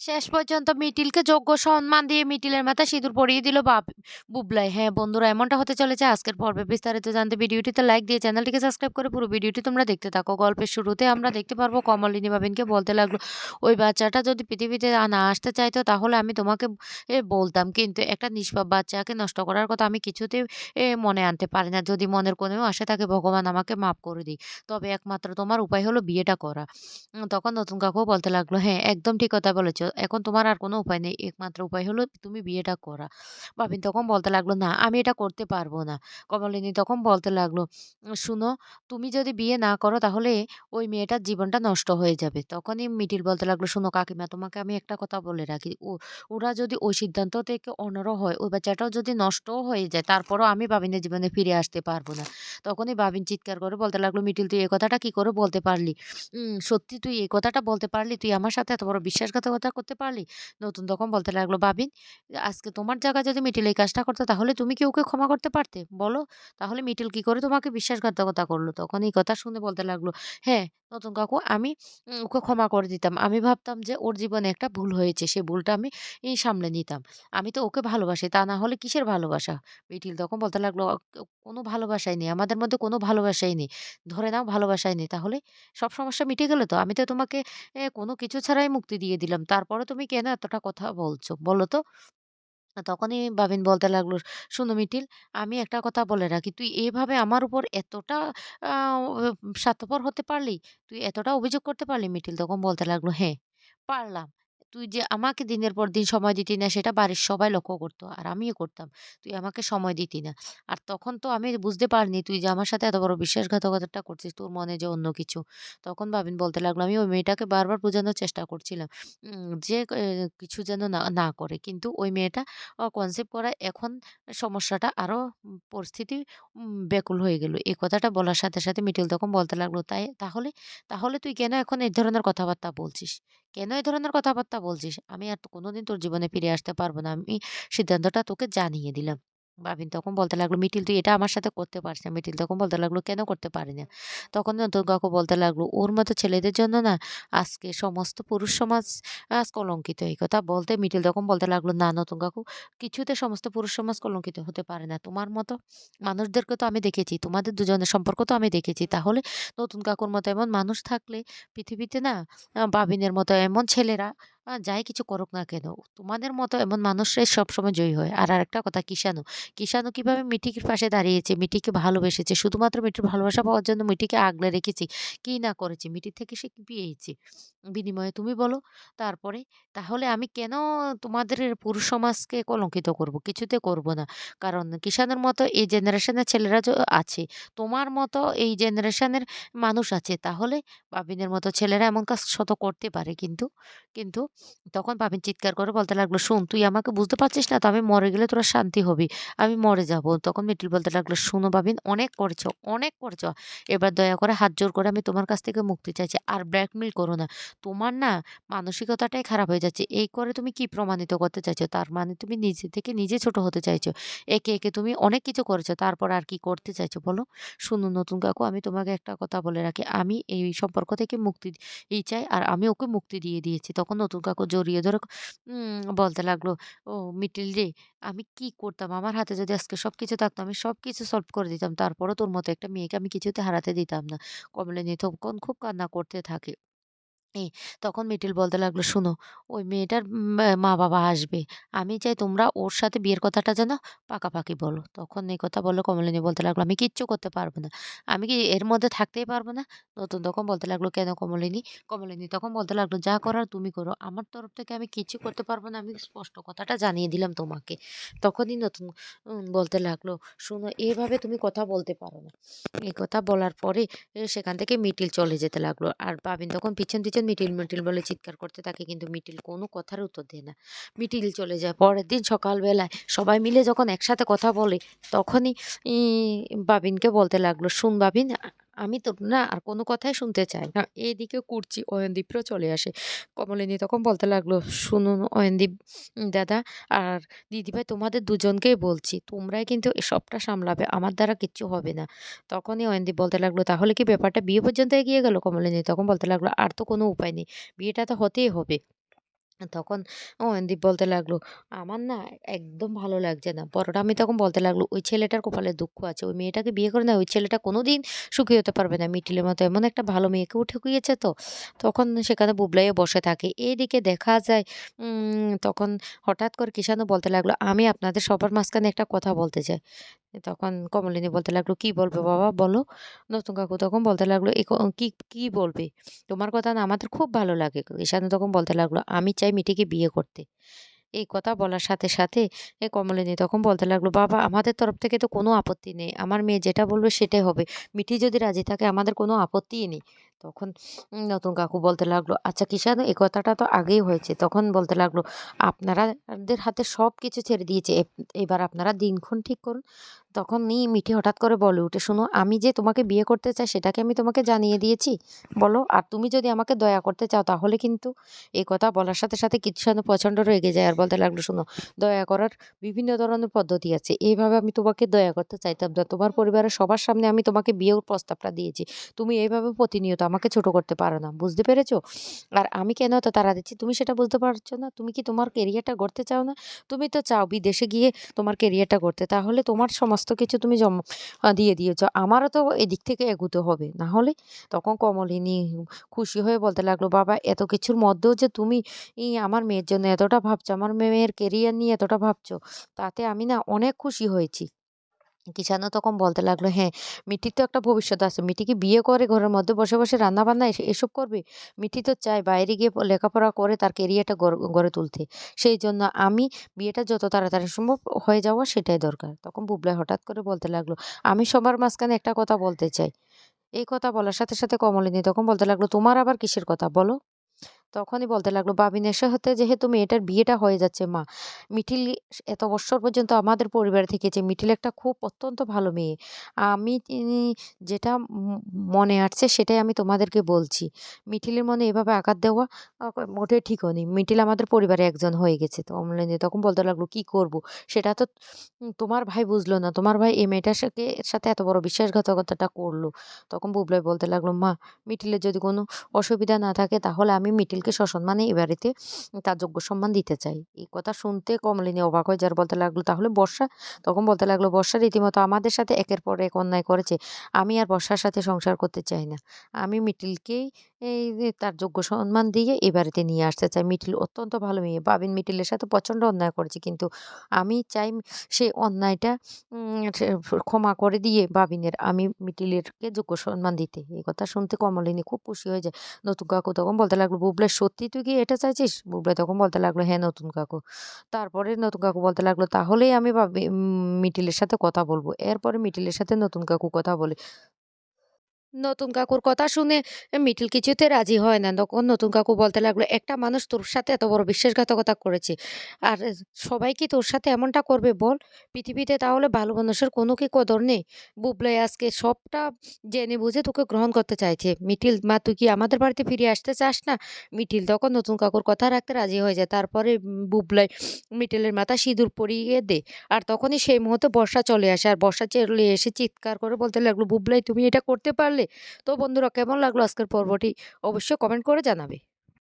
শেষ পর্যন্ত মিটিলকে যোগ্য সম্মান দিয়ে মিটিলের মাথায় সিঁদুর পরিয়ে দিল বুবলাই। হ্যাঁ বন্ধুরা, এমনটা হতে চলেছে আজকের পর্বে। বিস্তারিত জানতে ভিডিওটিতে লাইক দিয়ে চ্যানেলটিকে সাবস্ক্রাইব করে পুরো ভিডিওটি তোমরা দেখতে থাকো। গল্পের শুরুতে আমরা দেখতে পারবো কমলিনী বাবিনকে বলতে লাগলো, ওই বাচ্চাটা যদি পৃথিবীতে না আসতে চাইতো তাহলে আমি তোমাকে বলতাম, কিন্তু একটা নিষ্পাপ বাচ্চাকে নষ্ট করার কথা আমি কিছুতেই মনে আনতে পারি না। যদি মনের কোণেও আসে থাকে ভগবান আমাকে মাফ করে দিই, তবে একমাত্র তোমার উপায় হলো বিয়েটা করা। তখন নতুন কাকুও বলতে লাগলো, "হ্যাঁ, একদম ঠিক কথা বলেছ। এখন তোমার আর কোনো উপায় নেই। একমাত্র উপায় হলো তুমি বিয়েটা করা।" বাবিন তখন বলতে লাগলো, "না, আমি এটা করতে পারবো না।" কমলিনী তখন বলতে লাগলো, "শুনো, তুমি যদি বিয়ে না করো তাহলে ওই মেয়েটার জীবনটা নষ্ট হয়ে যাবে।" তখনই মিটিল বলতে লাগলো, "শোনো কাকিমা, তোমাকে আমি একটা কথা বলে রাখি। ওরা যদি ওই সিদ্ধান্ত থেকে অনড় হয়, ওই বাচ্চাটাও যদি নষ্টও হয়ে যায়, তারপরেও আমি বাবিনের জীবনে ফিরে আসতে পারবো না।" তখনই বাবিন চিৎকার করে বলতে লাগলো, "মিটিল, তুই এ কথাটা কি করে বলতে পারলি? সত্যি তুই এই কথাটা বলতে পারলি? তুই আমার সাথে এত বড় বিশ্বাসঘাতকতা করতে পারলি?" নতুন তখন বলতে লাগলো, "বাবিন, আজকে তোমার জায়গায় যদি মিটিল এই কাজটা করতো তাহলে তুমি কি ওকে ক্ষমা করতে পারতে? বলো? তাহলে মিটিল কি করে তোমাকে বিশ্বাসঘাতকতা করলো?" তখন এই কথা শুনে বলতে লাগলো, "হ্যাঁ, নতুন কাকু, আমি ওকে ক্ষমা করে দিতাম। আমি ভাবতাম যে ওর জীবনে একটা ভুল হয়েছে। সেই ভুলটা আমি সামলে নিতাম। আমি তো ওকে ভালোবাসি। তা না হলে কিসের ভালোবাসা?" মিটিল তখন বলতে লাগলো, কোনো ভালোবাসাই নেই। আমাদের মধ্যে কোনো ভালোবাসাই নেই। ধরে নাও ভালোবাসাই নেই। তাহলে সব সমস্যা মিটে গেল তো? আমি তো তোমাকে কোনো কিছু ছাড়াই মুক্তি দিয়ে দিলাম। তারপরেও তুমি কেন এতটা কথা বলছো? বলো তো?" তখনই বাবিন বলতে লাগলো, "শোনো মিটিল, আমি একটা কথা বলে রাখি। তুই এভাবে আমার উপর এতটা আ স্বার্থপর হতে পারলি? তুই এতটা অভিযোগ করতে পারলি?" মিটিল তখন বলতে লাগলো, "হ্যাঁ, পারলাম। তুই যে আমাকে দিনের পর দিন সময় দিতি না সেটা বাড়ির সবাই লক্ষ্য করত। আর আমিও করতাম। তুই আমাকে সময় দিতি না। আর তখন তো আমি বুঝতে পারিনি তুই যে আমার সাথে এত বড় বিশ্বাসঘাতকতাটা করছিস। তোর মনে যে অন্য কিছু।" তখন বাবিন বলতে লাগলো, "আমি ওই মেয়েটাকে বারবার বোঝানোর চেষ্টা করছিলাম যে কিছু যেন না করে। কিন্তু ওই মেয়েটা কনসেপ্ট করায় এখন সমস্যাটা আরো পরিস্থিতি ব্যাকুল হয়ে গেল।" এই কথাটা বলার সাথে, সাথে মিটিল তখন বলতে লাগলো, তাহলে? তাহলে তুই কেন এখন এই ধরনের কথাবার্তা বলছিস? কেন এই ধরনের কথাবার্তা বলছিস? আমি আর তো কোনোদিন তোর জীবনে ফিরে আসতে পারব না। আমি সিদ্ধান্তটা তোকে জানিয়ে দিলাম।" বাবিন তখন বলতে লাগলো, "মিটিল, তুই এটা আমার সাথে করতে পারিস না।" মিটিল তখন বলতে লাগলো, "কেন করতে পারি না?" তখন নতুন কাকু বলতে লাগলো, "ওর মতো ছেলেদের জন্য না আজকে সমস্ত পুরুষ সমাজ কলঙ্কিত।" এই কথা বলতে মিটিল তখন বলতে লাগলো, "না নতুন কাকু, কিছুতে সমস্ত পুরুষ সমাজ কলঙ্কিত হতে পারে না। তোমার মতো মানুষদেরকে তো আমি দেখেছি। তোমাদের দুজনের সম্পর্ক তো আমি দেখেছি। তাহলে নতুন কাকুর মতো এমন মানুষ থাকলে পৃথিবীতে না বাবিনের মতো এমন ছেলেরা যাই কিছু করুক না কেন, তোমাদের মতো এমন মানুষরাই সবসময় জয়ী হয়।" আর আরেকটা কথা, কিষাণু কিভাবে মিঠির পাশে দাঁড়িয়েছে, মিঠিকে ভালোবেসেছে। শুধুমাত্র মিঠির ভালোবাসা পাওয়ার জন্য মিঠিকে আগলে রেখেছি। কি না করেছি, মিঠির থেকে সে কি পেয়েছে বিনিময়ে তুমি বলো? তারপরে তাহলে আমি কেন তোমাদের পুরুষ সমাজকে কলঙ্কিত করব? কিছুতে করব না। কারণ কিষাণের মতো এই জেনারেশনের ছেলেরা আছে। তোমার মতো এই জেনারেশনের মানুষ আছে। তাহলে বাবিনের মতো ছেলেরা এমন কাজ শত করতে পারে কিন্তু তখন বাবিন চিৎকার করে বলতে লাগলো, "শোন, তুই আমাকে বুঝতে পারছিস না তো? আমি মরে গেলে তোরা শান্তি হবি। আমি মরে যাব।" তখন মিটিল বলতে লাগলো, "শোনো বাবিন, অনেক করেছ, অনেক করেছ। এবার দয়া করে হাত জোড় করে আমি তোমার কাছ থেকে মুক্তি চাইছি। আর ব্ল্যাকমেইল করো না। তোমার না মানসিকতাটাই খারাপ হয়ে যাচ্ছে। এই করে তুমি কি প্রমাণিত করতে চাইছো? তার মানে তুমি নিজে থেকে নিজে ছোট হতে চাইছো। একে তুমি অনেক কিছু করেছো। তারপর আর কি করতে চাইছো বলো? শুনুন নতুন কাকু, আমি তোমাকে একটা কথা বলে রাখি। আমি এই সম্পর্ক থেকে মুক্তি চাই, আর আমি ওকে মুক্তি দিয়ে দিয়েছি।" তখন নতুন কাকু জড়িয়ে ধরে বলতে লাগলো, "ও মিটিল রে, আমি কি করতাম? আমার হাতে যদি আজকে সবকিছু থাকতো আমি সবকিছু সলভ করে দিতাম। তারপরেও তোর মতো একটা মেয়েকে আমি কিছুতে হারাতে দিতাম না।" কমলিনী তখন খুব কান্না করতে থাকে। এই তখন মিটিল বলতে লাগলো, "শোনো, ওই মেয়েটার মা-বাবা আসবে। আমি চাই তোমরা ওর সাথে বিয়ের কথাটা যেন পাকাপাকি বলো।" তখন এই কথা বলে কমলিনী বলতে লাগলো, "আমি কিচ্ছু করতে পারব না। আমি কি এর মধ্যে থাকতেই পারব না?" নতুন তখন বলতে লাগলো, "কেন কমলিনী?" কমলিনী তখন বলতে লাগলো, "যা করার তুমি করো। আমার তরফ থেকে আমি কিচ্ছু করতে পারব না। আমি স্পষ্ট কথাটা জানিয়ে দিলাম তোমাকে।" তখনই নতুন বলতে লাগলো, "শোনো, এভাবে তুমি কথা বলতে পারো না।" এই কথা বলার পরে সেখান থেকে মিটিল চলে যেতে লাগলো। আর পাবিন তখন পিছন মিটিল বলে চিৎকার করতে থাকে, কিন্তু মিটিল কোনো কথার উত্তর দেয় না। মিটিল চলে যায়। পরের দিন সকালবেলায় সবাই মিলে যখন একসাথে কথা বলে, তখনই ই বাবিনকে বলতে লাগলো, "শুন বাবিন, আমি তোর না আর কোনো কথাই শুনতে চাই না।" এদিকে কুর্চি অয়নদীপও চলে আসে। কমলিনী তখন বলতে লাগলো, "শুনুন অয়নদীপ দাদা আর দিদিভাই, তোমাদের দুজনকেই বলছি, তোমরাই কিন্তু সবটা সামলাবে। আমার দ্বারা কিচ্ছু হবে না।" তখনই অয়নদীপ বলতে লাগলো, "তাহলে কি ব্যাপারটা বিয়ে পর্যন্ত এগিয়ে গেল?" কমলিনী তখন বলতে লাগলো, "আর তো কোনো উপায় নেই। বিয়েটা তো হতেই হবে। তখন অয়নদীপ বলতে লাগলো, "আমার না একদম ভালো লাগছে না।" পরোটা আমি তখন বলতে লাগলো, "ওই ছেলেটার কপালে দুঃখ আছে। ওই মেয়েটাকে বিয়ে করে না ওই ছেলেটা কোনোদিন সুখী হতে পারবে না। মিঠিলের মতো এমন একটা ভালো মেয়েকেও ঠকিয়েছে তো।" তখন সেখানে বুবলাইও বসে থাকে। এইদিকে দেখা যায় তখন হঠাৎ করে কিষাণু বলতে লাগলো, "আমি আপনাদের সবার মাঝখানে একটা কথা বলতে চাই।" তখন কমলিনী বলতে লাগলো, "কি বলবে বাবা বলো?" নতুন কাকু তখন বলতে লাগলো, কি কি বলবে? তোমার কথা না আমাদের খুব ভালো লাগে।" ঈশানু তখন বলতে লাগলো, "আমি চাই মিঠিকে বিয়ে করতে।" এই কথা বলার সাথে, সাথে কমলিনী তখন বলতে লাগলো, "বাবা আমাদের তরফ থেকে তো কোনো আপত্তি নেই। আমার মেয়ে যেটা বলবে সেটাই হবে। মিঠি যদি রাজি থাকে আমাদের কোনো আপত্তিই নেই।" তখন নতুন কাকু বলতে লাগলো, "আচ্ছা কিষাণু এই কথাটা তো আগেই হয়েছে।" তখন বলতে লাগলো, "আপনারাদের হাতে সবকিছু ছেড়ে দিয়েছি। এবার আপনারা দিনক্ষণ ঠিক করুন।" তখনই মিঠি হঠাৎ করে বলে উঠে, "শোনো আমি যে তোমাকে বিয়ে করতে চাই সেটা কি আমি তোমাকে জানিয়ে দিয়েছি? বলো। আর তুমি যদি আমাকে দয়া করতে চাও তাহলে কিন্তু।" এই কথা বলার সাথে, সাথে কিষাণু প্রচণ্ড রেগে যায় আর বলতে লাগলো, "শোনো দয়া করার বিভিন্ন ধরনের পদ্ধতি আছে। এইভাবে আমি তোমাকে দয়া করতে চাইতাম না। তোমার পরিবারের সবার সামনে আমি তোমাকে বিয়ের প্রস্তাবটা দিয়েছি। তুমি এইভাবে প্রতিনিয়ত আমাকে ছোট করতে পারো না। বুঝতে পেরেছো? আর আমি কেন এত তাড়া দিচ্ছি তুমি সেটা বুঝতে পারছো না? তুমি কি তোমার কেরিয়ারটা গড়তে চাও না? তুমি তো চাও বিদেশে গিয়ে তোমার কেরিয়ারটা গড়তে। তাহলে তোমার সমস্ত কিছু তুমি দিয়ে দিয়েছো। আমারও তো এদিক থেকে এগোতে হবে। না হলে?" তখন কমলিনী খুশি হয়ে বলতে লাগলো, "বাবা এত কিছুর মধ্যেও যে তুমি আমার মেয়ের জন্য এতটা ভাবছো, আমার মেয়ের কেরিয়ার নিয়ে এতটা ভাবছো, তাতে আমি না অনেক খুশি হয়েছি।" কিষাণও তখন বলতে লাগলো, "হ্যাঁ, মিঠির তো একটা ভবিষ্যৎ আছে। মিঠি কি বিয়ে করে ঘরের মধ্যে বসে, বসে রান্না-বান্না এসব করবে? মিঠি তো চায় বাইরে গিয়ে লেখাপড়া করে তার কেরিয়ারটা গড়ে তুলতে। সেইজন্য আমি বিয়েটা যত তাড়াতাড়ি সম্ভব হয়ে যাওয়া সেটাই দরকার।" তখন বুবলাই হঠাৎ করে বলতে লাগলো, "আমি সবার মাঝখানে একটা কথা বলতে চাই।" এই কথা বলার সাথে, সাথে কমলিনী তখন বলতে লাগলো, "তোমার আবার কিসের কথা বলো?" তখনই বলতে লাগলো, "বাবিনের সাথে যেহেতু মেয়েটার বিয়েটা হয়ে যাচ্ছে মা, মিঠিল এত বৎসর পর্যন্ত আমাদের পরিবারে থেকেছে। মিঠিল একটা খুব অত্যন্ত ভালো মেয়ে। আমি যেটা মনে আসছে সেটাই আমি তোমাদেরকে বলছি। মিঠিলের মনে এভাবে আঘাত দেওয়া মোটেই ঠিক হয়নি। মিঠিল আমাদের পরিবারে একজন হয়ে গেছে।" তো অমলিনী তখন বলতে লাগলো, "কি করব? সেটা তো তোমার ভাই বুঝলো না। তোমার ভাই এই মেয়েটার সাথে এত বড় বিশ্বাসঘাতকতাটা করলো।" তখন বুবলাই বলতে লাগলো, "মা, মিঠিলের যদি কোনো অসুবিধা না থাকে তাহলে আমি মিঠিলকে সসম্মানে এ বাড়িতে তার যোগ্য সম্মান দিতে চাই।" এই কথা শুনতে কমলিনী অবাক হয়ে যায় আর বলতে লাগলো, "তাহলে বর্ষা?" তখন বলতে লাগলো, "বর্ষা রীতিমতো আমাদের সাথে একের পর এক অন্যায় করেছে। আমি আর বর্ষার সাথে সংসার করতে চাই না। আমি মিঠিলকেই এই যে তার যোগ্য সম্মান দিয়ে এ বাড়িতে নিয়ে আসতে চাই। মিঠিল অত্যন্ত ভালো মেয়ে। বাবিন মিঠিলের সাথে প্রচণ্ড অন্যায় করেছে। কিন্তু আমি চাই সেই অন্যায়টা সে ক্ষমা করে দিয়ে বাবিনের আমি মিঠিলেরকে যোগ্য সম্মান দিতে।" এই কথা শুনতে কমলিনী খুব খুশি হয়ে যায়। নতুন কাকু তখন বলতে লাগলো, "বুবলাই সত্যি তুই কি এটা চাইছিস?" বুবলাই তখন বলতে লাগলো, "হ্যাঁ নতুন কাকু।" তারপরে নতুন কাকু বলতে লাগলো, "তাহলেই আমি মিঠিলের সাথে কথা বলবো।" এরপরে মিঠিলের সাথে নতুন কাকু কথা বলে। নতুন কাকুর কথা শুনে মিঠিল কিছুতে রাজি হয় না। তখন নতুন কাকু বলতে লাগলো, "একটা মানুষ তোর সাথে এত বড় বিশ্বাসঘাতকতা করেছে। আর সবাই কি তোর সাথে এমনটা করবে বল? পৃথিবীতে তাহলে ভালো মানুষের কোনো কি কদর নেই? বুবলাই আজকে সবটা জেনে বুঝে তোকে গ্রহণ করতে চাইছে। মিঠিল মা তুই কি আমাদের বাড়িতে ফিরে আসতে চাস না?" মিঠিল তখন নতুন কাকুর কথা রাখতে রাজি হয়ে যায়। তারপরে বুবলাই মিঠিলের মাথায় সিঁদুর পরিয়ে দেয়। আর তখনই সেই মুহূর্তে বর্ষা চলে আসে। আর বর্ষা চলে এসে চিৎকার করে বলতে লাগলো, "বুবলাই তুমি এটা করতে পারলে?" তো বন্ধুরা কেমন লাগলো আজকের পর্বটি অবশ্যই কমেন্ট করে জানাবে।